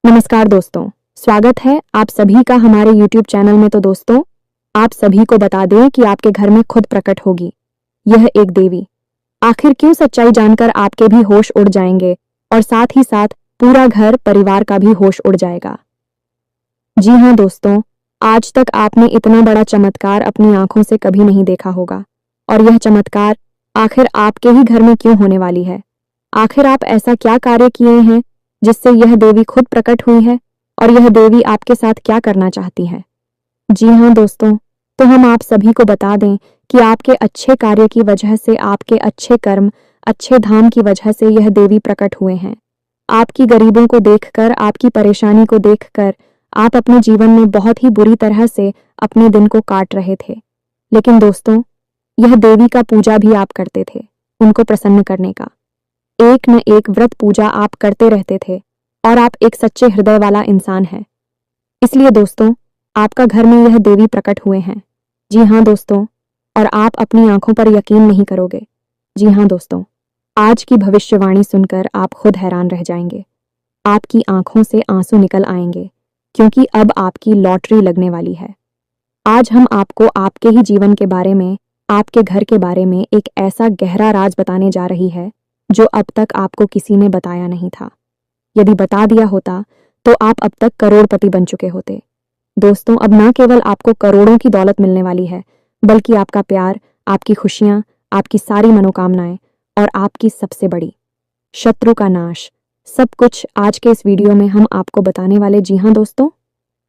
नमस्कार दोस्तों, स्वागत है आप सभी का हमारे YouTube चैनल में। तो दोस्तों, आप सभी को बता दें कि आपके घर में खुद प्रकट होगी यह एक देवी। आखिर क्यों सच्चाई जानकर आपके भी होश उड़ जाएंगे और साथ ही साथ पूरा घर परिवार का भी होश उड़ जाएगा। जी हाँ दोस्तों, आज तक आपने इतना बड़ा चमत्कार अपनी आंखों से कभी नहीं देखा होगा। और यह चमत्कार आखिर आपके ही घर में क्यों होने वाली है? आखिर आप ऐसा क्या कार्य किए हैं जिससे यह देवी खुद प्रकट हुई है और यह देवी आपके साथ क्या करना चाहती है? जी हाँ दोस्तों, तो हम आप सभी को बता दें कि आपके अच्छे कार्य की वजह से, आपके अच्छे कर्म, अच्छे धाम की वजह से यह देवी प्रकट हुए हैं। आपकी गरीबों को देखकर, आपकी परेशानी को देखकर आप अपने जीवन में बहुत ही बुरी तरह से अपने दिन को काट रहे थे। लेकिन दोस्तों, यह देवी का पूजा भी आप करते थे, उनको प्रसन्न करने का एक न एक व्रत पूजा आप करते रहते थे और आप एक सच्चे हृदय वाला इंसान हैं। इसलिए दोस्तों, आपका घर में यह देवी प्रकट हुए हैं। जी हाँ दोस्तों, और आप अपनी आंखों पर यकीन नहीं करोगे। जी हाँ दोस्तों, आज की भविष्यवाणी सुनकर आप खुद हैरान रह जाएंगे। आपकी आंखों से आंसू निकल आएंगे क्योंकि अब आपकी लॉटरी लगने वाली है। आज हम आपको आपके ही जीवन के बारे में, आपके घर के बारे में एक ऐसा गहरा राज बताने जा रही है जो अब तक आपको किसी ने बताया नहीं था। यदि बता दिया होता तो आप अब तक करोड़पति बन चुके होते। दोस्तों, अब ना केवल आपको करोड़ों की दौलत मिलने वाली है, बल्कि आपका प्यार, आपकी खुशियां, आपकी सारी मनोकामनाएं और आपकी सबसे बड़ी शत्रु का नाश, सब कुछ आज के इस वीडियो में हम आपको बताने वाले। जी हाँ दोस्तों,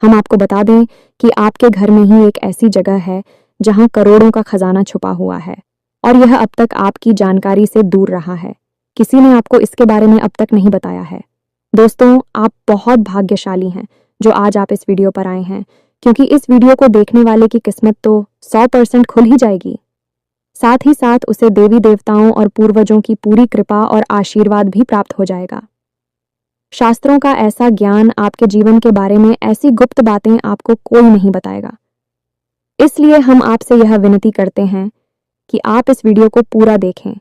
हम आपको बता दें कि आपके घर में ही एक ऐसी जगह है जहां करोड़ों का खजाना छुपा हुआ है और यह अब तक आपकी जानकारी से दूर रहा है। किसी ने आपको इसके बारे में अब तक नहीं बताया है। दोस्तों, आप बहुत भाग्यशाली हैं जो आज आप इस वीडियो पर आए हैं, क्योंकि इस वीडियो को देखने वाले की किस्मत तो 100% खुल ही जाएगी। साथ ही साथ उसे देवी देवताओं और पूर्वजों की पूरी कृपा और आशीर्वाद भी प्राप्त हो जाएगा। शास्त्रों का ऐसा ज्ञान, आपके जीवन के बारे में ऐसी गुप्त बातें आपको कोई नहीं बताएगा। इसलिए हम आपसे यह विनती करते हैं कि आप इस वीडियो को पूरा देखें,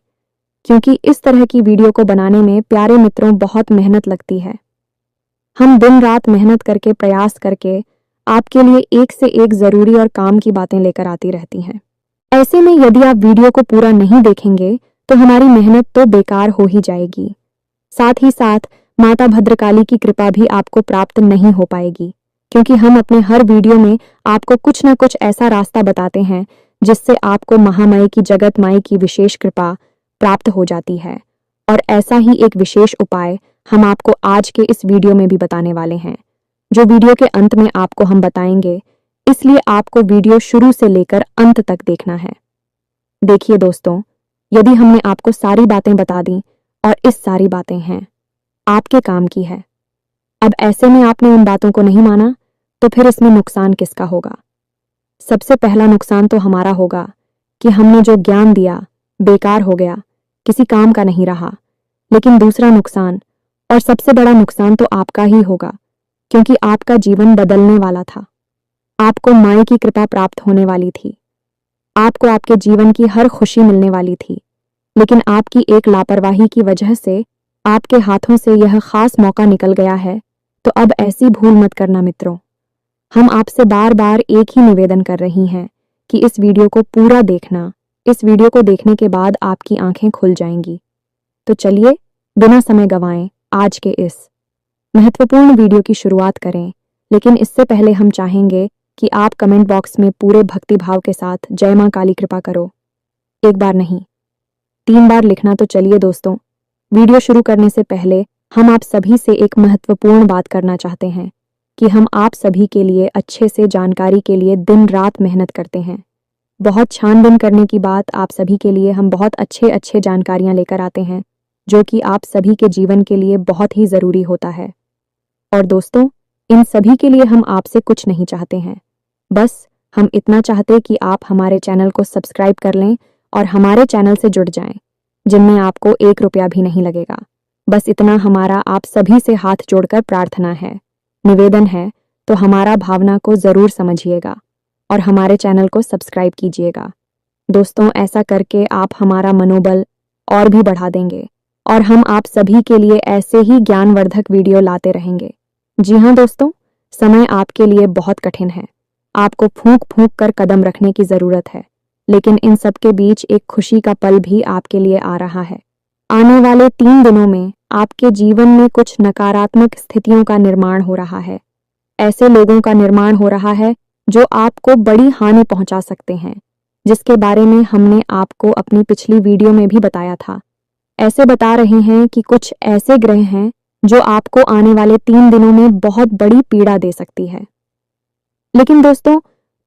क्योंकि इस तरह की वीडियो को बनाने में प्यारे मित्रों बहुत मेहनत लगती है। हम दिन रात मेहनत करके, प्रयास करके आपके लिए एक से एक जरूरी और काम की बातें लेकर आती रहती हैं। ऐसे में यदि आप वीडियो को पूरा नहीं देखेंगे तो हमारी मेहनत तो बेकार हो ही जाएगी। साथ ही साथ माता भद्रकाली की कृपा भी आपको प्राप्त नहीं हो पाएगी, क्योंकि हम अपने हर वीडियो में आपको कुछ न कुछ ऐसा रास्ता बताते हैं जिससे आपको महामाई की, जगत माई की विशेष कृपा प्राप्त हो जाती है। और ऐसा ही एक विशेष उपाय हम आपको आज के इस वीडियो में भी बताने वाले हैं, जो वीडियो के अंत में आपको हम बताएंगे। इसलिए आपको वीडियो शुरू से लेकर अंत तक देखना है। देखिए दोस्तों, यदि हमने आपको सारी बातें बता दी और इस सारी बातें हैं आपके काम की है, अब ऐसे में आपने उन बातों को नहीं माना तो फिर इसमें नुकसान किसका होगा? सबसे पहला नुकसान तो हमारा होगा कि हमने जो ज्ञान दिया बेकार हो गया, किसी काम का नहीं रहा। लेकिन दूसरा नुकसान और सबसे बड़ा नुकसान तो आपका ही होगा, क्योंकि आपका जीवन बदलने वाला था। आपको माई की कृपा प्राप्त होने वाली थी, आपको आपके जीवन की हर खुशी मिलने वाली थी। लेकिन आपकी एक लापरवाही की वजह से आपके हाथों से यह खास मौका निकल गया है। तो अब ऐसी भूल मत करना मित्रों। हम आपसे बार बार एक ही निवेदन कर रही हैं कि इस वीडियो को पूरा देखना। इस वीडियो को देखने के बाद आपकी आंखें खुल जाएंगी। तो चलिए बिना समय गंवाएं आज के इस महत्वपूर्ण वीडियो की शुरुआत करें। लेकिन इससे पहले हम चाहेंगे कि आप कमेंट बॉक्स में पूरे भक्ति भाव के साथ जय मां काली कृपा करो। एक बार नहीं, 3 बार लिखना। तो चलिए दोस्तों, वीडियो शुरू करने से पहले हम आप सभी से एक महत्वपूर्ण बात करना चाहते हैं कि हम आप सभी के लिए अच्छे से जानकारी के लिए दिन रात मेहनत करते हैं। बहुत छानबीन करने की बात आप सभी के लिए हम बहुत अच्छे जानकारियां लेकर आते हैं, जो कि आप सभी के जीवन के लिए बहुत ही ज़रूरी होता है। और दोस्तों, इन सभी के लिए हम आपसे कुछ नहीं चाहते हैं, बस हम इतना चाहते कि आप हमारे चैनल को सब्सक्राइब कर लें और हमारे चैनल से जुड़ जाएं, जिनमें आपको 1 रुपया भी नहीं लगेगा। बस इतना हमारा आप सभी से हाथ जोड़कर प्रार्थना है, निवेदन है। तो हमारा भावना को ज़रूर समझिएगा और हमारे चैनल को सब्सक्राइब कीजिएगा। दोस्तों, ऐसा करके आप हमारा मनोबल और भी बढ़ा देंगे और हम आप सभी के लिए ऐसे ही ज्ञानवर्धक वीडियो लाते रहेंगे। जी हाँ दोस्तों, समय आपके लिए बहुत कठिन है। आपको फूंक फूंक कर कदम रखने की जरूरत है, लेकिन इन सब के बीच एक खुशी का पल भी आपके लिए आ रहा है। आने वाले 3 दिनों में आपके जीवन में कुछ नकारात्मक स्थितियों का निर्माण हो रहा है। ऐसे लोगों का निर्माण हो रहा है जो आपको बड़ी हानि पहुंचा सकते हैं, जिसके बारे में हमने आपको अपनी पिछली वीडियो में भी बताया था। ऐसे बता रहे हैं कि कुछ ऐसे ग्रह हैं जो आपको आने वाले 3 दिनों में बहुत बड़ी पीड़ा दे सकती है। लेकिन दोस्तों,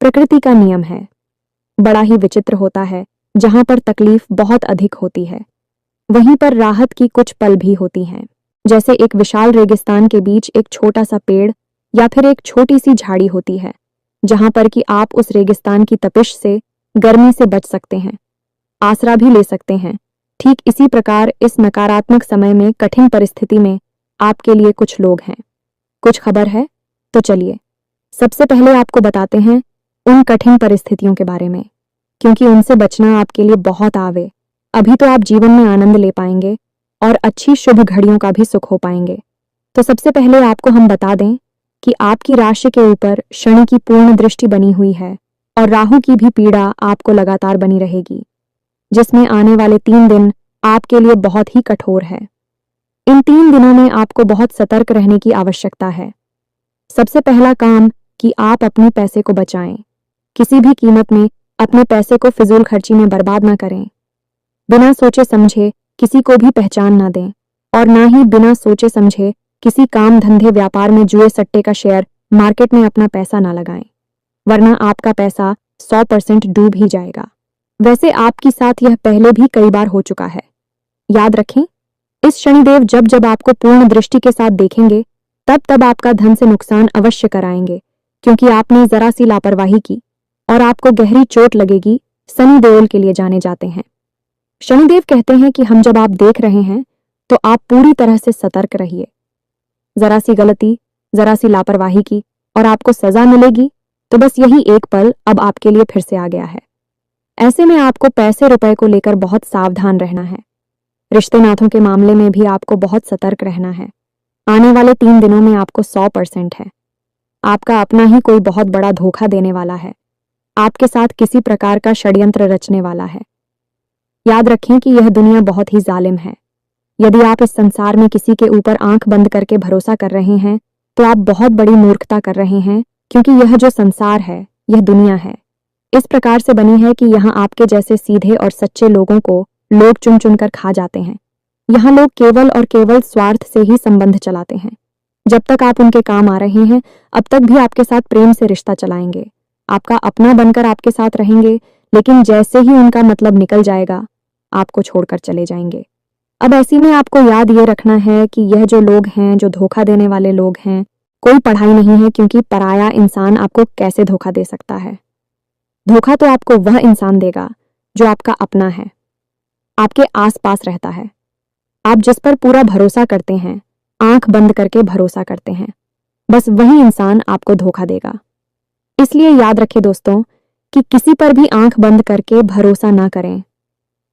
प्रकृति का नियम है, बड़ा ही विचित्र होता है। जहां पर तकलीफ बहुत अधिक होती है, वहीं पर राहत की कुछ पल भी होती हैं। जैसे एक विशाल रेगिस्तान के बीच एक छोटा सा पेड़ या फिर एक छोटी सी झाड़ी होती है, जहां पर कि आप उस रेगिस्तान की तपिश से, गर्मी से बच सकते हैं, आसरा भी ले सकते हैं। ठीक इसी प्रकार इस नकारात्मक समय में, कठिन परिस्थिति में आपके लिए कुछ लोग हैं। कुछ खबर है? तो चलिए सबसे पहले आपको बताते हैं उन कठिन परिस्थितियों के बारे में, क्योंकि उनसे बचना आपके लिए बहुत आवे। अभी तो आप जीवन में आनंद ले पाएंगे और अच्छी शुभ घड़ियों का भी सुख हो पाएंगे। तो सबसे पहले आपको हम बता दें कि आपकी राशि के ऊपर शनि की पूर्ण दृष्टि बनी हुई है और राहु की भी पीड़ा आपको लगातार बनी रहेगी, जिसमें आने वाले 3 दिन आपके लिए बहुत ही कठोर है। इन 3 दिनों में आपको बहुत सतर्क रहने की आवश्यकता है। सबसे पहला काम कि आप अपने पैसे को बचाएं। किसी भी कीमत में अपने पैसे को फिजूल खर्ची में बर्बाद ना करें। बिना सोचे समझे किसी को भी पहचान ना दें और ना ही बिना सोचे समझे किसी काम धंधे व्यापार में, जुए सट्टे का शेयर मार्केट में अपना पैसा ना लगाएं, वरना आपका पैसा 100% डूब ही जाएगा। वैसे आपके साथ यह पहले भी कई बार हो चुका है। याद रखें, इस शनिदेव जब जब आपको पूर्ण दृष्टि के साथ देखेंगे तब तब आपका धन से नुकसान अवश्य कराएंगे, क्योंकि आपने जरा सी लापरवाही की और आपको गहरी चोट लगेगी। शनि देओल के लिए जाने जाते हैं। शनिदेव कहते हैं कि हम जब आप देख रहे हैं तो आप पूरी तरह से सतर्क रहिए। जरा सी गलती, जरा सी लापरवाही की और आपको सजा मिलेगी, तो बस यही एक पल अब आपके लिए फिर से आ गया है। ऐसे में आपको पैसे रुपए को लेकर बहुत सावधान रहना है। रिश्ते नातों के मामले में भी आपको बहुत सतर्क रहना है। आने वाले 3 दिनों में आपको 100% है। आपका अपना ही कोई बहुत बड़ा धोखा देने वाला है, आपके साथ किसी प्रकार का षड्यंत्र रचने वाला है। याद रखें कि यह दुनिया बहुत ही जालिम है। यदि आप इस संसार में किसी के ऊपर आंख बंद करके भरोसा कर रहे हैं तो आप बहुत बड़ी मूर्खता कर रहे हैं, क्योंकि यह जो संसार है, यह दुनिया है, इस प्रकार से बनी है कि यहाँ आपके जैसे सीधे और सच्चे लोगों को लोग चुन चुन कर खा जाते हैं। यहाँ लोग केवल और केवल स्वार्थ से ही संबंध चलाते हैं। जब तक आप उनके काम आ रहे हैं, अब तक भी आपके साथ प्रेम से रिश्ता चलाएंगे, आपका अपना बनकर आपके साथ रहेंगे, लेकिन जैसे ही उनका मतलब निकल जाएगा, आपको छोड़कर चले जाएंगे। अब ऐसी में आपको याद ये रखना है कि यह जो लोग हैं, जो धोखा देने वाले लोग हैं, कोई पढ़ाई नहीं है, क्योंकि पराया इंसान आपको कैसे धोखा दे सकता है। धोखा तो आपको वह इंसान देगा जो आपका अपना है, आपके आसपास रहता है, आप जिस पर पूरा भरोसा करते हैं, आंख बंद करके भरोसा करते हैं, बस वही इंसान आपको धोखा देगा। इसलिए याद रखें दोस्तों कि किसी पर भी आंख बंद करके भरोसा ना करें।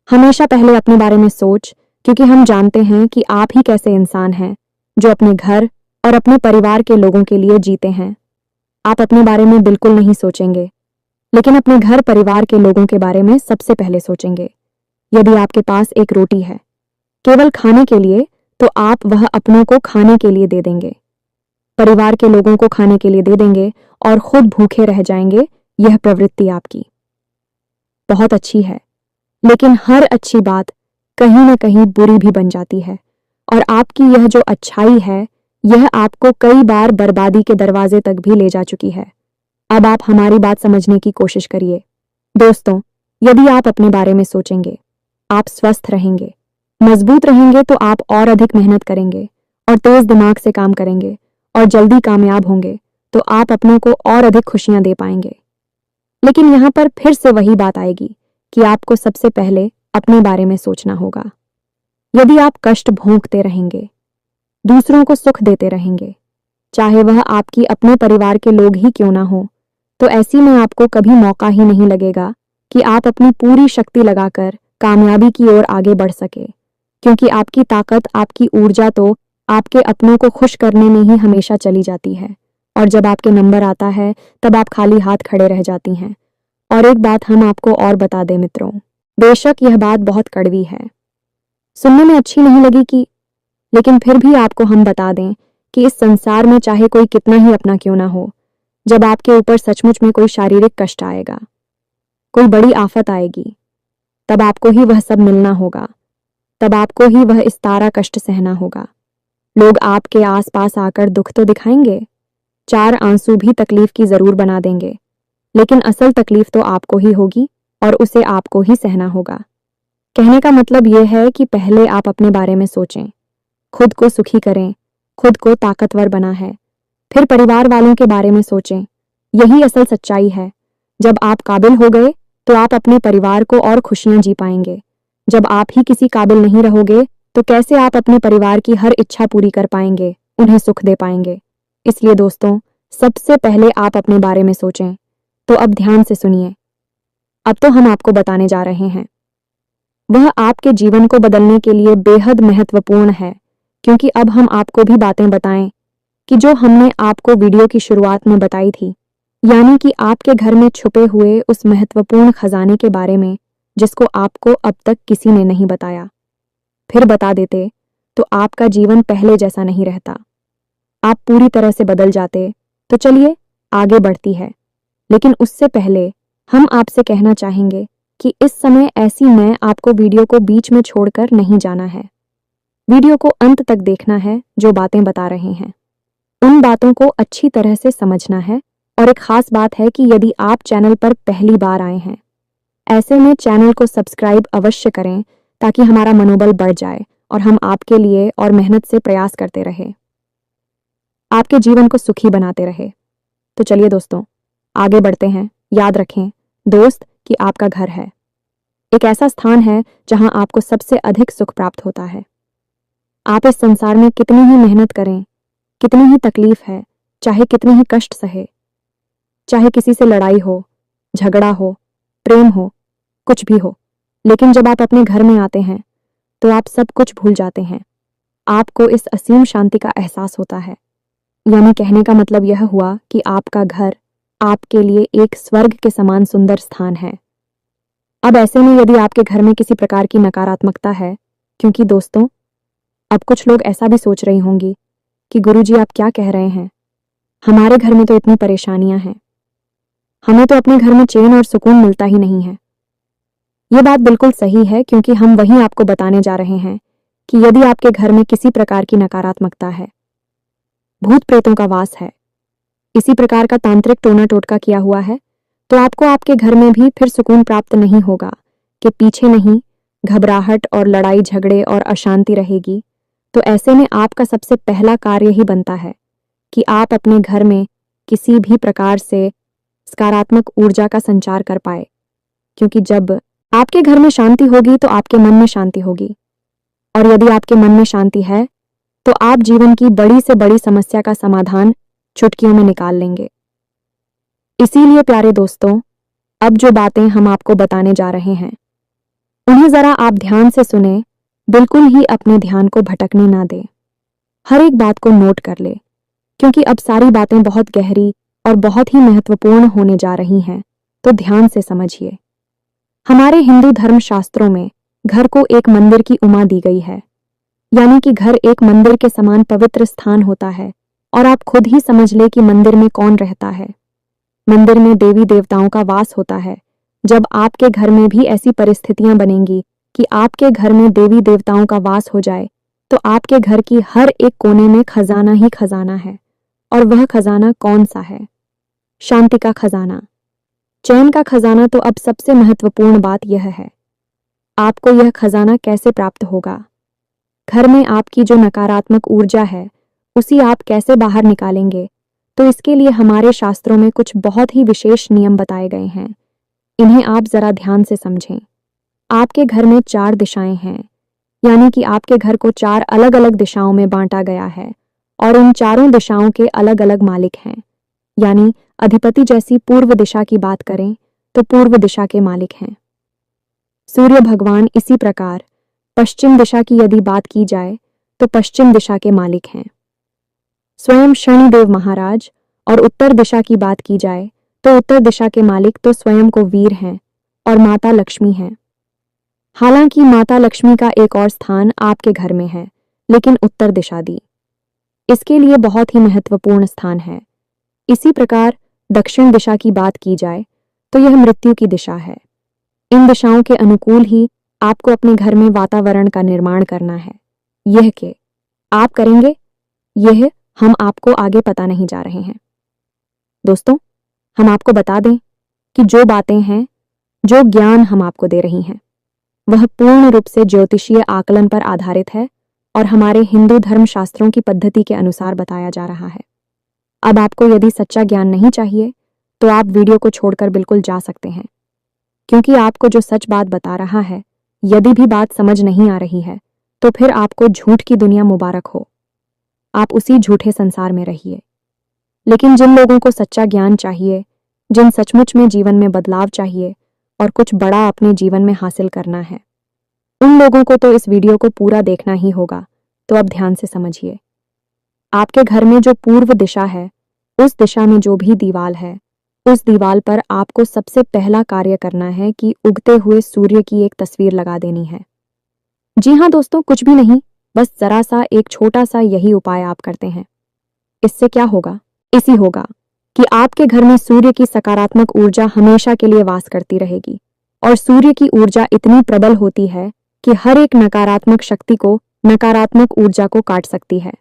हमेशा पहले अपने बारे में सोच, क्योंकि हम जानते हैं कि आप ही कैसे इंसान हैं जो अपने घर और अपने परिवार के लोगों के लिए जीते हैं। आप अपने बारे में बिल्कुल नहीं सोचेंगे, लेकिन अपने घर परिवार के लोगों के बारे में सबसे पहले सोचेंगे। यदि आपके पास एक रोटी है केवल खाने के लिए, तो आप वह अपनों को खाने के लिए दे देंगे, परिवार के लोगों को खाने के लिए दे देंगे और खुद भूखे रह जाएंगे। यह प्रवृत्ति आपकी बहुत अच्छी है, लेकिन हर अच्छी बात कहीं ना कहीं बुरी भी बन जाती है, और आपकी यह जो अच्छाई है, यह आपको कई बार बर्बादी के दरवाजे तक भी ले जा चुकी है। अब आप हमारी बात समझने की कोशिश करिए। दोस्तों, यदि आप अपने बारे में सोचेंगे, आप स्वस्थ रहेंगे, मजबूत रहेंगे, तो आप और अधिक मेहनत करेंगे और तेज दिमाग से काम करेंगे और जल्दी कामयाब होंगे, तो आप अपनों को और अधिक खुशियां दे पाएंगे। लेकिन यहाँ पर फिर से वही बात आएगी कि आपको सबसे पहले अपने बारे में सोचना होगा। यदि आप कष्ट भोगते रहेंगे, दूसरों को सुख देते रहेंगे, चाहे वह आपकी अपने परिवार के लोग ही क्यों ना हो, तो ऐसी में आपको कभी मौका ही नहीं लगेगा कि आप अपनी पूरी शक्ति लगाकर कामयाबी की ओर आगे बढ़ सके, क्योंकि आपकी ताकत, आपकी ऊर्जा तो आपके अपनों को खुश करने में ही हमेशा चली जाती है, और जब आपके नंबर आता है तब आप खाली हाथ खड़े रह जाती हैं। और एक बात हम आपको और बता दें मित्रों, बेशक यह बात बहुत कड़वी है, सुनने में अच्छी नहीं लगी कि, लेकिन फिर भी आपको हम बता दें कि इस संसार में चाहे कोई कितना ही अपना क्यों ना हो, जब आपके ऊपर सचमुच में कोई शारीरिक कष्ट आएगा, कोई बड़ी आफत आएगी, तब आपको ही वह सब मिलना होगा, तब आपको ही वह इस तारा कष्ट सहना होगा। लोग आपके आसपास आकर दुख तो दिखाएंगे, 4 आंसू भी तकलीफ की जरूर बना देंगे, लेकिन असल तकलीफ तो आपको ही होगी और उसे आपको ही सहना होगा। कहने का मतलब यह है कि पहले आप अपने बारे में सोचें, खुद को सुखी करें, खुद को ताकतवर बना है, फिर परिवार वालों के बारे में सोचें। यही असल सच्चाई है। जब आप काबिल हो गए तो आप अपने परिवार को और खुशियां जी पाएंगे। जब आप ही किसी काबिल नहीं रहोगे तो कैसे आप अपने परिवार की हर इच्छा पूरी कर पाएंगे, उन्हें सुख दे पाएंगे। इसलिए दोस्तों, सबसे पहले आप अपने बारे में सोचें। तो अब ध्यान से सुनिए, अब तो हम आपको बताने जा रहे हैं। वह आपके जीवन को बदलने के लिए बेहद महत्वपूर्ण है, क्योंकि अब हम आपको भी बातें बताएं कि जो हमने आपको वीडियो की शुरुआत में बताई थी, यानी कि आपके घर में छुपे हुए उस महत्वपूर्ण खजाने के बारे में जिसको आपको अब तक किसी ने नहीं बताया। फिर बता देते तो आपका जीवन पहले जैसा नहीं रहता, आप पूरी तरह से बदल जाते। तो चलिए आगे बढ़ती है, लेकिन उससे पहले हम आपसे कहना चाहेंगे कि इस समय ऐसी मैं आपको वीडियो को बीच में छोड़कर नहीं जाना है। वीडियो को अंत तक देखना है। जो बातें बता रहे हैं उन बातों को अच्छी तरह से समझना है। और एक खास बात है कि यदि आप चैनल पर पहली बार आए हैं, ऐसे में चैनल को सब्सक्राइब अवश्य करें ताकि हमारा मनोबल बढ़ जाए और हम आपके लिए और मेहनत से प्रयास करते रहे, आपके जीवन को सुखी बनाते रहे। तो चलिए दोस्तों, आगे बढ़ते हैं। याद रखें दोस्त कि आपका घर है एक ऐसा स्थान है जहां आपको सबसे अधिक सुख प्राप्त होता है। आप इस संसार में कितनी ही मेहनत करें, कितनी ही तकलीफ है, चाहे कितने ही कष्ट सहे, चाहे किसी से लड़ाई हो, झगड़ा हो, प्रेम हो, कुछ भी हो, लेकिन जब आप अपने घर में आते हैं तो आप सब कुछ भूल जाते हैं। आपको इस असीम शांति का एहसास होता है। यानी कहने का मतलब यह हुआ कि आपका घर आपके लिए एक स्वर्ग के समान सुंदर स्थान है। अब ऐसे में यदि आपके घर में किसी प्रकार की नकारात्मकता है, क्योंकि दोस्तों अब कुछ लोग ऐसा भी सोच रही होंगी कि गुरुजी आप क्या कह रहे हैं, हमारे घर में तो इतनी परेशानियां हैं, हमें तो अपने घर में चैन और सुकून मिलता ही नहीं है। ये बात बिल्कुल सही है, क्योंकि हम वही आपको बताने जा रहे हैं कि यदि आपके घर में किसी प्रकार की नकारात्मकता है, भूत प्रेतों का वास है, इसी प्रकार का तांत्रिक टोना टोटका किया हुआ है, तो आपको आपके घर में भी फिर सुकून प्राप्त नहीं होगा कि पीछे नहीं घबराहट और लड़ाई झगड़े और अशांति रहेगी। तो ऐसे में आपका सबसे पहला कार्य ही बनता है कि आप अपने घर में किसी भी प्रकार से सकारात्मक ऊर्जा का संचार कर पाए, क्योंकि जब आपके घर में शांति होगी तो आपके मन में शांति होगी, और यदि आपके मन में शांति है तो आप जीवन की बड़ी से बड़ी समस्या का समाधान चुटकियों में निकाल लेंगे। इसीलिए प्यारे दोस्तों, अब जो बातें हम आपको बताने जा रहे हैं उन्हें जरा आप ध्यान से सुने, बिल्कुल ही अपने ध्यान को भटकने ना दें। हर एक बात को नोट कर ले, क्योंकि अब सारी बातें बहुत गहरी और बहुत ही महत्वपूर्ण होने जा रही हैं। तो ध्यान से समझिए। हमारे हिंदू धर्म शास्त्रों में घर को एक मंदिर की उपमा दी गई है, यानी कि घर एक मंदिर के समान पवित्र स्थान होता है। और आप खुद ही समझ ले कि मंदिर में कौन रहता है। मंदिर में देवी देवताओं का वास होता है। जब आपके घर में भी ऐसी परिस्थितियां बनेंगी कि आपके घर में देवी देवताओं का वास हो जाए, तो आपके घर की हर एक कोने में खजाना ही खजाना है। और वह खजाना कौन सा है? शांति का खजाना, चैन का खजाना। तो अब सबसे महत्वपूर्ण बात यह है, आपको यह खजाना कैसे प्राप्त होगा? घर में आपकी जो नकारात्मक ऊर्जा है उसी आप कैसे बाहर निकालेंगे? तो इसके लिए हमारे शास्त्रों में कुछ बहुत ही विशेष नियम बताए गए हैं। इन्हें आप जरा ध्यान से समझें। आपके घर में 4 दिशाएं हैं, यानी कि आपके घर को 4 अलग अलग दिशाओं में बांटा गया है, और उन चारों दिशाओं के अलग अलग मालिक हैं। यानी अधिपति जैसी पूर्व दिशा की बात करें तो पूर्व दिशा के मालिक हैं सूर्य भगवान। इसी प्रकार पश्चिम दिशा की यदि बात की जाए तो पश्चिम दिशा के मालिक हैं स्वयं शनिदेव महाराज, और उत्तर दिशा की बात की जाए तो उत्तर दिशा के मालिक तो स्वयं को वीर हैं और माता लक्ष्मी हैं। हालांकि माता लक्ष्मी का एक और स्थान आपके घर में है, लेकिन उत्तर दिशा दी इसके लिए बहुत ही महत्वपूर्ण स्थान है। इसी प्रकार दक्षिण दिशा की बात की जाए तो यह मृत्यु की दिशा है। इन दिशाओं के अनुकूल ही आपको अपने घर में वातावरण का निर्माण करना है। यह के आप करेंगे, यह हम आपको आगे पता नहीं जा रहे हैं। दोस्तों, हम आपको बता दें कि जो बातें हैं, जो ज्ञान हम आपको दे रही हैं, वह पूर्ण रूप से ज्योतिषीय आकलन पर आधारित है और हमारे हिंदू धर्म शास्त्रों की पद्धति के अनुसार बताया जा रहा है। अब आपको यदि सच्चा ज्ञान नहीं चाहिए तो आप वीडियो को छोड़कर बिल्कुल जा सकते हैं, क्योंकि आपको जो सच बात बता रहा है, यदि भी बात समझ नहीं आ रही है तो फिर आपको झूठ की दुनिया मुबारक हो। आप उसी झूठे संसार में रहिए। लेकिन जिन लोगों को सच्चा ज्ञान चाहिए, जिन सचमुच में जीवन में बदलाव चाहिए और कुछ बड़ा अपने जीवन में हासिल करना है, उन लोगों को तो इस वीडियो को पूरा देखना ही होगा। तो अब ध्यान से समझिए। आपके घर में जो पूर्व दिशा है, उस दिशा में जो भी दीवाल है, उस दीवाल पर आपको सबसे पहला कार्य करना है कि उगते हुए सूर्य की एक तस्वीर लगा देनी है। जी हाँ दोस्तों, कुछ भी नहीं, बस जरा सा एक छोटा सा यही उपाय आप करते हैं। इससे क्या होगा? इसी होगा कि आपके घर में सूर्य की सकारात्मक ऊर्जा हमेशा के लिए वास करती रहेगी, और सूर्य की ऊर्जा इतनी प्रबल होती है कि हर एक नकारात्मक शक्ति को, नकारात्मक ऊर्जा को काट सकती है।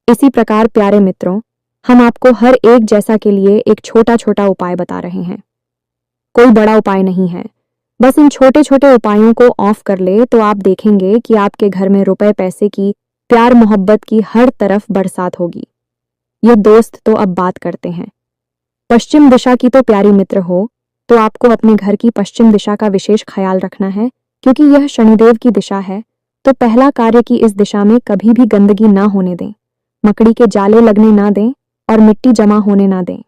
इसी प्रकार प्यारे मित्रों, हम आपको हर एक जैसा के लिए एक छोटा छोटा उपाय बता रहे हैं। कोई बड़ा उपाय नहीं है, बस इन छोटे छोटे उपायों को ऑफ कर ले तो आप देखेंगे कि आपके घर में रुपए पैसे की, प्यार मोहब्बत की हर तरफ बरसात होगी। ये दोस्त तो अब बात करते हैं पश्चिम दिशा की। तो प्यारी मित्र हो, तो आपको अपने घर की पश्चिम दिशा का विशेष ख्याल रखना है, क्योंकि यह शनिदेव की दिशा है। तो पहला कार्य कि इस दिशा में कभी भी गंदगी ना होने दें, मकड़ी के जाले लगने ना दें और मिट्टी जमा होने ना दें।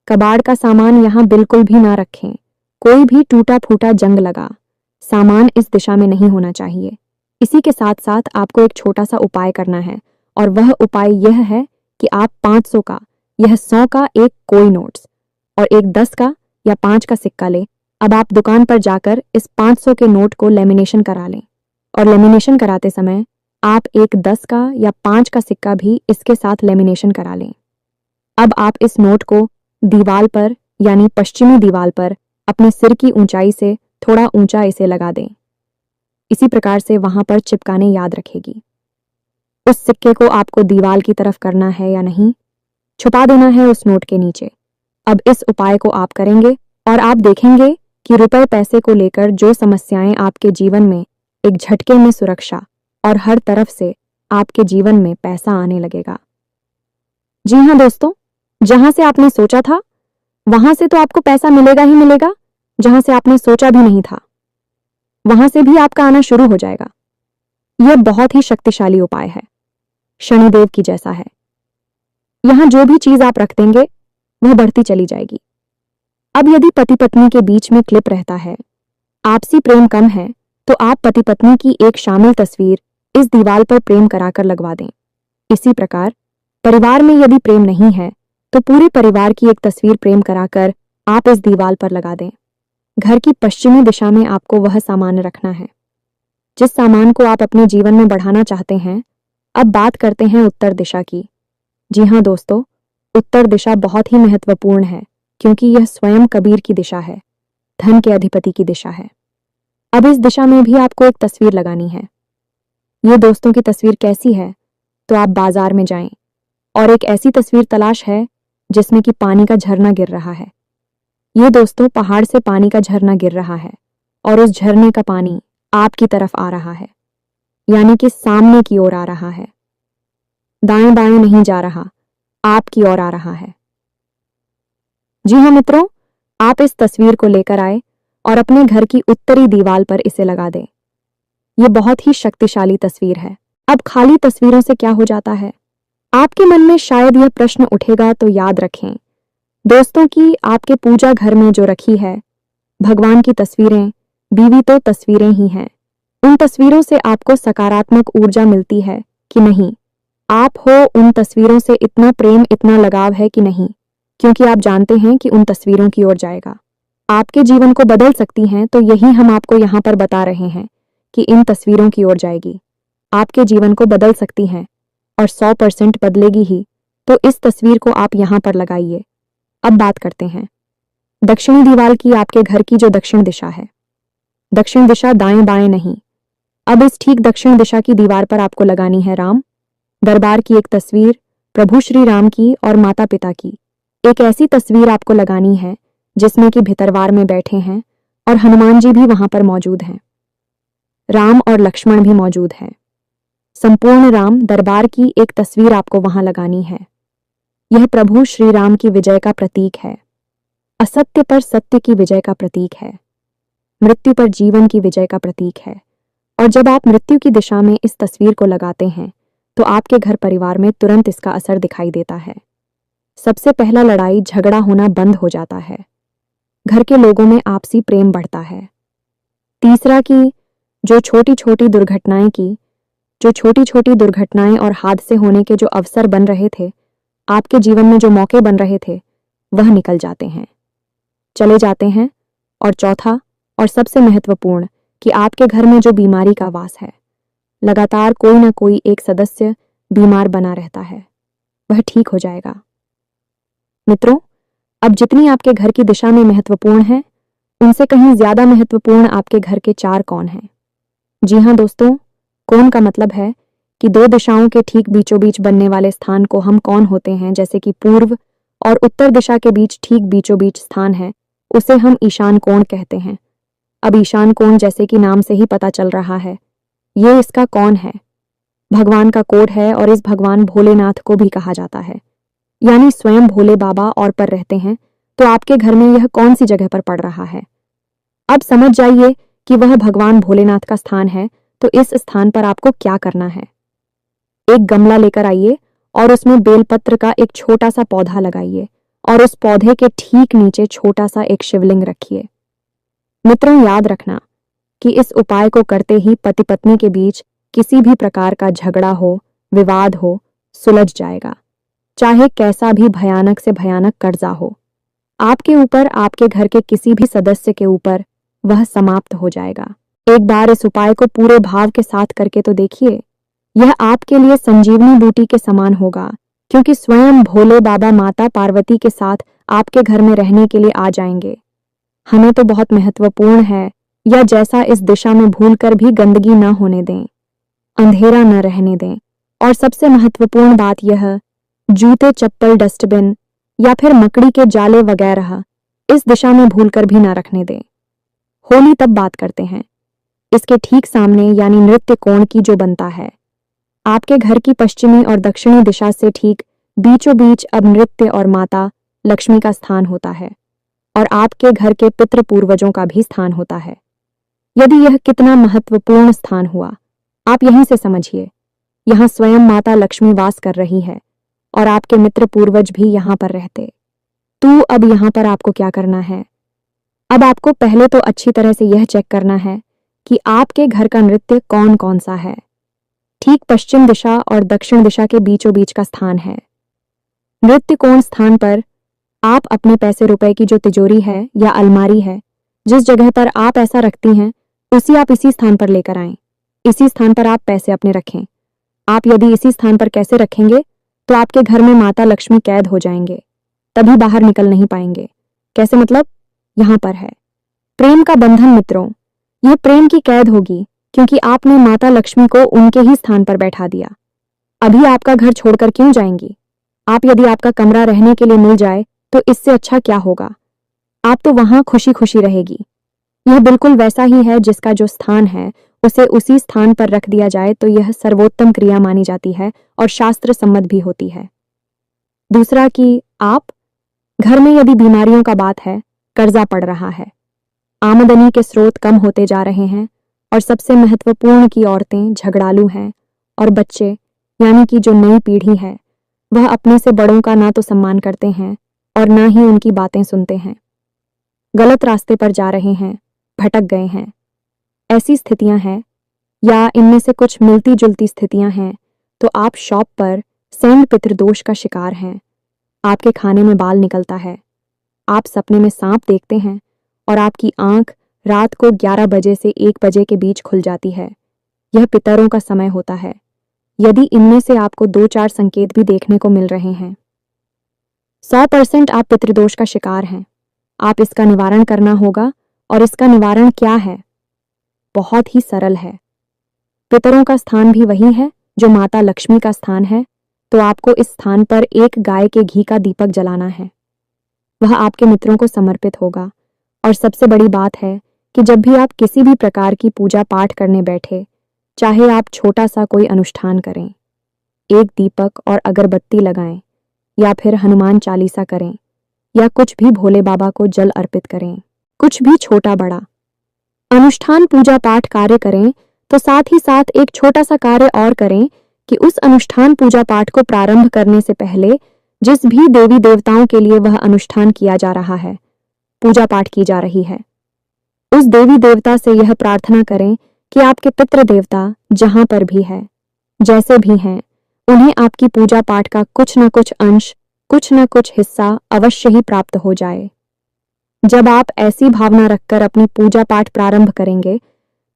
कबाड़ का सामान यहाँ बिल्कुल भी ना रखें। कोई भी टूटा फूटा जंग लगा सामान इस दिशा में नहीं होना चाहिए। इसी के साथ साथ आपको एक छोटा सा उपाय करना है, और वह उपाय यह है कि आप 500 का, यह 100 का एक कोई नोट्स और एक 10 का या 5 का सिक्का लें। अब आप दुकान पर जाकर इस 500 के नोट को लेमिनेशन करा लें, और लेमिनेशन कराते समय आप एक 10 का या 5 का सिक्का भी इसके साथ लेमिनेशन करा लें। अब आप इस नोट को दीवाल पर, यानी पश्चिमी दीवाल पर अपने सिर की ऊंचाई से थोड़ा ऊंचा इसे लगा दें। इसी प्रकार से वहां पर चिपकाने याद रखेगी। उस सिक्के को आपको दीवाल की तरफ करना है या नहीं, छुपा देना है उस नोट के नीचे। अब इस उपाय को आप करेंगे और आप देखेंगे कि रुपए पैसे को लेकर जो समस्याएं आपके जीवन में, एक झटके में सुरक्षा और हर तरफ से आपके जीवन में पैसा आने लगेगा। जी हाँ दोस्तों, जहां से आपने सोचा था वहां से तो आपको पैसा मिलेगा ही मिलेगा, जहां से आपने सोचा भी नहीं था वहां से भी आपका आना शुरू हो जाएगा। यह बहुत ही शक्तिशाली उपाय है, शनिदेव की जैसा है। यहां जो भी चीज आप रख देंगे वह बढ़ती चली जाएगी। अब यदि पति पत्नी के बीच में क्लिप रहता है, आपसी प्रेम कम है, तो आप पति पत्नी की एक शामिल तस्वीर इस दीवार पर प्रेम कराकर लगवा दें। इसी प्रकार परिवार में यदि प्रेम नहीं है तो पूरे परिवार की एक तस्वीर प्रेम कराकर आप इस दीवार पर लगा दें। घर की पश्चिमी दिशा में आपको वह सामान रखना है जिस सामान को आप अपने जीवन में बढ़ाना चाहते हैं। अब बात करते हैं उत्तर दिशा की। जी हाँ दोस्तों, उत्तर दिशा बहुत ही महत्वपूर्ण है, क्योंकि यह स्वयं कबीर की दिशा है, धन के अधिपति की दिशा है। अब इस दिशा में भी आपको एक तस्वीर लगानी है। ये दोस्तों की तस्वीर कैसी है? तो आप बाजार में जाएं और एक ऐसी तस्वीर तलाश है जिसमें कि पानी का झरना गिर रहा है। ये दोस्तों पहाड़ से पानी का झरना गिर रहा है और उस झरने का पानी आपकी तरफ आ रहा है, यानी कि सामने की ओर आ रहा है, दाएं बाएं नहीं जा रहा, आपकी ओर आ रहा है। जी हाँ मित्रों, आप इस तस्वीर को लेकर आए और अपने घर की उत्तरी दीवार पर इसे लगा दें। यह बहुत ही शक्तिशाली तस्वीर है। अब खाली तस्वीरों से क्या हो जाता है? आपके मन में शायद यह प्रश्न उठेगा, तो याद रखें दोस्तों कि आपके पूजा घर में जो रखी है भगवान की तस्वीरें, बीवी तो तस्वीरें ही हैं। उन तस्वीरों से आपको सकारात्मक ऊर्जा मिलती है, कि नहीं? आप हो उन तस्वीरों से इतना प्रेम, इतना लगाव है कि नहीं? क्योंकि आप जानते हैं कि उन तस्वीरों की ओर जाएगा। आपके जीवन को बदल सकती हैं, तो यही हम आपको यहाँ पर बता रहे हैं कि इन तस्वीरों की ओर जाएगी। आपके जीवन को बदल सकती हैं और 100% बदलेगी ही। तो इस तस्वीर को आप यहाँ पर लगाइए। अब बात करते हैं दक्षिणी दीवार की। आपके घर की जो दक्षिण दिशा है, दक्षिण दिशा दाएं बाएं नहीं। अब इस ठीक दक्षिण दिशा की दीवार पर आपको लगानी है राम दरबार की एक तस्वीर, प्रभु श्री राम की और माता पिता की। एक ऐसी तस्वीर आपको लगानी है जिसमें कि भितरवार में बैठे हैं और हनुमान जी भी वहां पर मौजूद हैं। राम और लक्ष्मण भी मौजूद हैं। संपूर्ण राम दरबार की एक तस्वीर आपको वहां लगानी है। यह प्रभु श्री राम की विजय का प्रतीक है। असत्य पर सत्य की विजय का प्रतीक है। मृत्यु पर जीवन की विजय का प्रतीक है। और जब आप मृत्यु की दिशा में इस तस्वीर को लगाते हैं तो आपके घर परिवार में तुरंत इसका असर दिखाई देता है। सबसे पहला लड़ाई झगड़ा होना बंद हो जाता है। घर के लोगों में आपसी प्रेम बढ़ता है। तीसरा कि जो छोटी छोटी दुर्घटनाएं और हादसे होने के जो अवसर बन रहे थे, आपके जीवन में जो मौके बन रहे थे, वह निकल जाते हैं, चले जाते हैं। और चौथा और सबसे महत्वपूर्ण कि आपके घर में जो बीमारी का वास है, लगातार कोई ना कोई एक सदस्य बीमार बना रहता है, वह ठीक हो जाएगा। मित्रों, अब जितनी आपके घर की दिशा में महत्वपूर्ण है, उनसे कहीं ज्यादा महत्वपूर्ण आपके घर के 4 कोण हैं। जी हाँ दोस्तों, कोण का मतलब है कि 2 दिशाओं के ठीक बीचों बीच बनने वाले स्थान को हम कोण होते हैं। जैसे कि पूर्व और उत्तर दिशा के बीच ठीक बीचों बीच स्थान है, उसे हम ईशान कोण कहते हैं। अब ईशान कोण जैसे कि नाम से ही पता चल रहा है, ये इसका कोण है, भगवान का कोड है और इस भगवान भोलेनाथ को भी कहा जाता है, यानी स्वयं भोले बाबा और पर रहते हैं। तो आपके घर में यह कौन सी जगह पर पड़ रहा है? अब समझ जाइए कि वह भगवान भोलेनाथ का स्थान है। तो इस स्थान पर आपको क्या करना है? एक गमला लेकर आइए और उसमें बेलपत्र का एक छोटा सा पौधा लगाइए और उस पौधे के ठीक नीचे छोटा सा एक शिवलिंग रखिए। मित्रों, याद रखना कि इस उपाय को करते ही पति पत्नी के बीच किसी भी प्रकार का झगड़ा हो, विवाद हो, सुलझ जाएगा। चाहे कैसा भी भयानक से भयानक कर्जा हो आपके ऊपर, आपके घर के किसी भी सदस्य के ऊपर, वह समाप्त हो जाएगा। एक बार इस उपाय को पूरे भाव के साथ करके तो देखिए। यह आपके लिए संजीवनी बूटी के समान होगा, क्योंकि स्वयं भोले बाबा माता पार्वती के साथ आपके घर में रहने के लिए आ जाएंगे। हमें तो बहुत महत्वपूर्ण है, या जैसा इस दिशा में भूलकर भी गंदगी न होने दें, अंधेरा न रहने दें। और सबसे महत्वपूर्ण बात यह, जूते, चप्पल, डस्टबिन या फिर मकड़ी के जाले वगैरह इस दिशा में भूलकर भी ना रखने दें। होली तब बात करते हैं। इसके ठीक सामने यानी नृत्य कोण की जो बनता है, आपके घर की पश्चिमी और दक्षिणी दिशा से ठीक बीचों बीच अब नृत्य और माता लक्ष्मी का स्थान होता है और आपके घर के पितृ पूर्वजों का भी स्थान होता है। यदि यह कितना महत्वपूर्ण स्थान हुआ, आप यहीं से समझिए। यहाँ स्वयं माता लक्ष्मी वास कर रही है और आपके मित्र पूर्वज भी यहाँ पर रहते। तो अब यहाँ पर आपको क्या करना है? अब आपको पहले तो अच्छी तरह से यह चेक करना है कि आपके घर का नृत्य कौन कौन सा है। ठीक पश्चिम दिशा और दक्षिण दिशा के बीचों बीच का स्थान है। नृत्य कोण स्थान पर आप अपने पैसे रुपए की जो तिजोरी है या अलमारी है, जिस जगह पर आप ऐसा रखती हैं, उसी आप इसी स्थान पर लेकर आएं। इसी स्थान पर आप पैसे अपने रखें। आप यदि इसी स्थान पर कैसे रखेंगे तो आपके घर में माता लक्ष्मी कैद हो जाएंगे, तभी बाहर निकल नहीं पाएंगे। कैसे मतलब? यहाँ पर है प्रेम का बंधन। मित्रों, यह प्रेम की कैद होगी, क्योंकि आपने माता लक्ष्मी को उनके ही स्थान पर बैठा दिया। अभी आपका घर छोड़कर क्यों जाएंगी? आप यदि आपका कमरा रहने के लिए मिल जाए तो इससे अच्छा क्या होगा? आप तो वहां खुशी खुशी रहेगी। यह बिल्कुल वैसा ही है जिसका जो स्थान है उसे उसी स्थान पर रख दिया जाए तो यह सर्वोत्तम क्रिया मानी जाती है और शास्त्र सम्मत भी होती है। दूसरा कि आप घर में यदि बीमारियों का बात है, कर्जा पड़ रहा है, आमदनी के स्रोत कम होते जा रहे हैं और सबसे महत्वपूर्ण की औरतें झगड़ालू हैं और बच्चे यानी कि जो नई पीढ़ी है वह अपने से बड़ों का ना तो सम्मान करते हैं और ना ही उनकी बातें सुनते हैं, गलत रास्ते पर जा रहे हैं, भटक गए हैं। ऐसी स्थितियां हैं या इनमें से कुछ मिलती जुलती स्थितियां हैं तो आप शॉप पर सेंड पितृदोष का शिकार हैं। आपके खाने में बाल निकलता है, आप सपने में सांप देखते हैं और आपकी आंख रात को 11 बजे से 1 बजे के बीच खुल जाती है। यह पितरों का समय होता है। यदि इनमें से आपको 2-4 संकेत भी देखने को मिल रहे हैं, 100% आप पितृदोष का शिकार हैं। आप इसका निवारण करना होगा। और इसका निवारण क्या है? बहुत ही सरल है। पितरों का स्थान भी वही है जो माता लक्ष्मी का स्थान है, तो आपको इस स्थान पर एक गाय के घी का दीपक जलाना है। वह आपके मित्रों को समर्पित होगा। और सबसे बड़ी बात है कि जब भी आप किसी भी प्रकार की पूजा पाठ करने बैठे, चाहे आप छोटा सा कोई अनुष्ठान करें, एक दीपक और अगरबत्ती लगाएं, या फिर हनुमान चालीसा करें, या कुछ भी भोले बाबा को जल अर्पित करें, कुछ भी छोटा बड़ा अनुष्ठान पूजा पाठ कार्य करें, तो साथ ही साथ एक छोटा सा कार्य और करें कि उस अनुष्ठान पूजा पाठ को प्रारंभ करने से पहले जिस भी देवी देवताओं के लिए वह अनुष्ठान किया जा रहा है, पूजा पाठ की जा रही है, उस देवी देवता से यह प्रार्थना करें कि आपके पितृ देवता जहां पर भी है, जैसे भी हैं, उन्हें आपकी पूजा पाठ का कुछ न कुछ अंश, कुछ न कुछ हिस्सा अवश्य ही प्राप्त हो जाए। जब आप ऐसी भावना रखकर अपनी पूजा पाठ प्रारंभ करेंगे,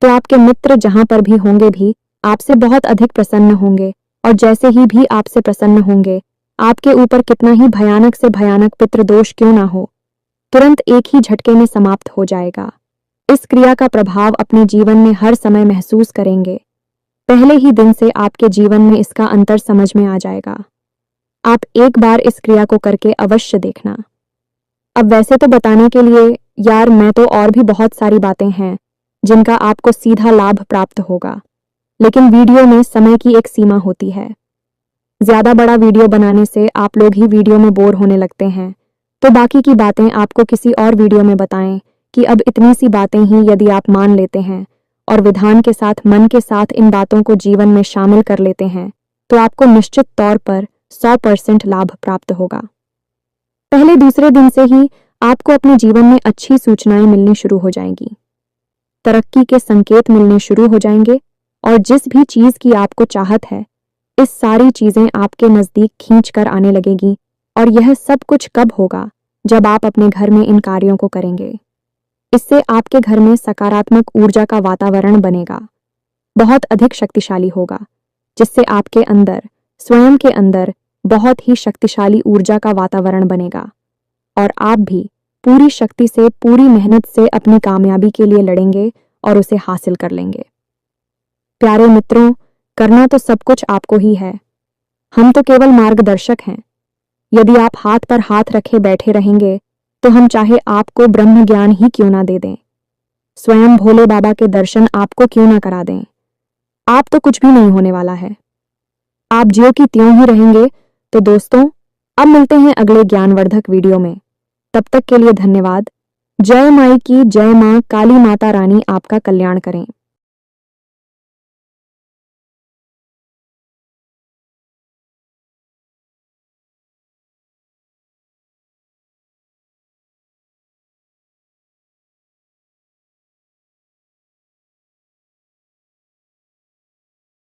तो आपके मित्र जहां पर भी होंगे भी आपसे बहुत अधिक प्रसन्न होंगे। और जैसे ही भी आपसे प्रसन्न होंगे, आपके ऊपर कितना ही भयानक से भयानक पितृदोष क्यों ना हो, तुरंत एक ही झटके में समाप्त हो जाएगा। इस क्रिया का प्रभाव अपने जीवन में हर समय महसूस करेंगे। पहले ही दिन से आपके जीवन में इसका अंतर समझ में आ जाएगा। आप एक बार इस क्रिया को करके अवश्य देखना। अब वैसे तो बताने के लिए यार मैं तो और भी बहुत सारी बातें हैं जिनका आपको सीधा लाभ प्राप्त होगा, लेकिन वीडियो में समय की एक सीमा होती है। ज्यादा बड़ा वीडियो बनाने से आप लोग ही वीडियो में बोर होने लगते हैं, तो बाकी की बातें आपको किसी और वीडियो में बताएं कि अब इतनी सी बातें ही यदि आप मान लेते हैं और विधान के साथ मन के साथ इन बातों को जीवन में शामिल कर लेते हैं, तो आपको निश्चित तौर पर 100% लाभ प्राप्त होगा। पहले दूसरे दिन से ही आपको अपने जीवन में अच्छी सूचनाएं मिलनी शुरू हो जाएंगी, तरक्की के संकेत मिलने शुरू हो जाएंगे, और जिस भी चीज की आपको चाहत है, इस सारी चीजें आपके नजदीक खींच कर आने लगेगी। और यह सब कुछ कब होगा? जब आप अपने घर में इन कार्यों को करेंगे। इससे आपके घर में सकारात्मक ऊर्जा का वातावरण बनेगा, बहुत अधिक शक्तिशाली होगा, जिससे आपके अंदर, स्वयं के अंदर बहुत ही शक्तिशाली ऊर्जा का वातावरण बनेगा और आप भी पूरी शक्ति से, पूरी मेहनत से अपनी कामयाबी के लिए लड़ेंगे और उसे हासिल कर लेंगे। प्यारे मित्रों, करना तो सब कुछ आपको ही है, हम तो केवल मार्गदर्शक हैं। यदि आप हाथ पर हाथ रखे बैठे रहेंगे, तो हम चाहे आपको ब्रह्म ज्ञान ही क्यों ना दे दें, स्वयं भोले बाबा के दर्शन आपको क्यों ना करा दें, आप तो कुछ भी नहीं होने वाला है। आप ज्यों की त्यों ही रहेंगे। तो दोस्तों, अब मिलते हैं अगले ज्ञानवर्धक वीडियो में। तब तक के लिए धन्यवाद। जय माई की जय, मां काली माता रानी आपका कल्याण करें।